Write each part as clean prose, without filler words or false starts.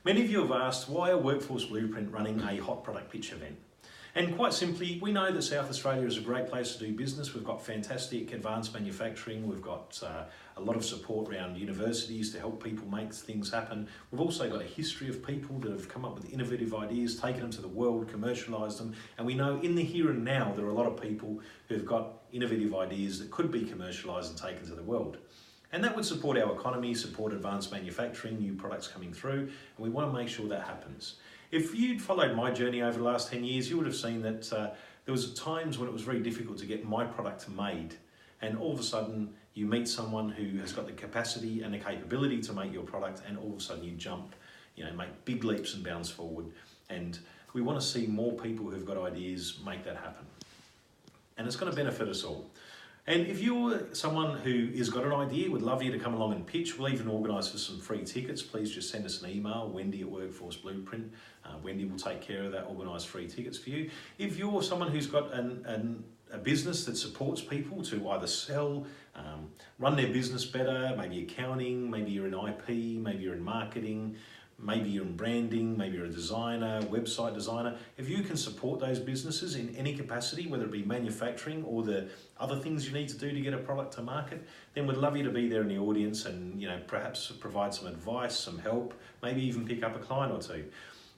Many of you have asked why a Workforce Blueprint running a hot product pitch event. And quite simply, we know that South Australia is a great place to do business. We've got fantastic advanced manufacturing. We've got a lot of support around universities to help people make things happen. We've also got a history of people that have come up with innovative ideas, taken them to the world, commercialised them. And we know in the here and now, there are a lot of people who've got innovative ideas that could be commercialised and taken to the world. And that would support our economy, support advanced manufacturing, new products coming through, and we want to make sure that happens. If you'd followed my journey over the last 10 years, you would have seen that there was times when it was very difficult to get my product made, and all of a sudden you meet someone who has got the capacity and the capability to make your product, and all of a sudden you jump, make big leaps and bounds forward. And we want to see more people who've got ideas make that happen. And it's going to benefit us all. And if you're someone who has got an idea, would love you to come along and pitch. We'll even organise for some free tickets. Please just send us an email, Wendy at Workforce Blueprint. Wendy will take care of that, organise free tickets for you. If you're someone who's got a business that supports people to either sell, run their business better, maybe accounting, maybe you're in IP, maybe you're in marketing, maybe you're in branding, maybe you're a designer, website designer. If you can support those businesses in any capacity, whether it be manufacturing or the other things you need to do to get a product to market, then we'd love you to be there in the audience and perhaps provide some advice, some help, maybe even pick up a client or two.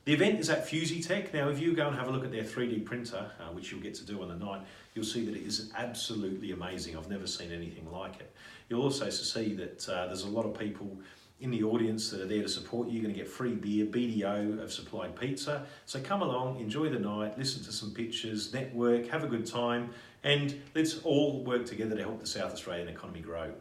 The event is at Fusitech. Now, if you go and have a look at their 3D printer, which you'll get to do on the night, you'll see that it is absolutely amazing. I've never seen anything like it. You'll also see that there's a lot of people in the audience that are there to support you. You're going to get free beer, BDO of supplied pizza. So come along, enjoy the night, listen to some pictures, network, have a good time, and let's all work together to help the South Australian economy grow.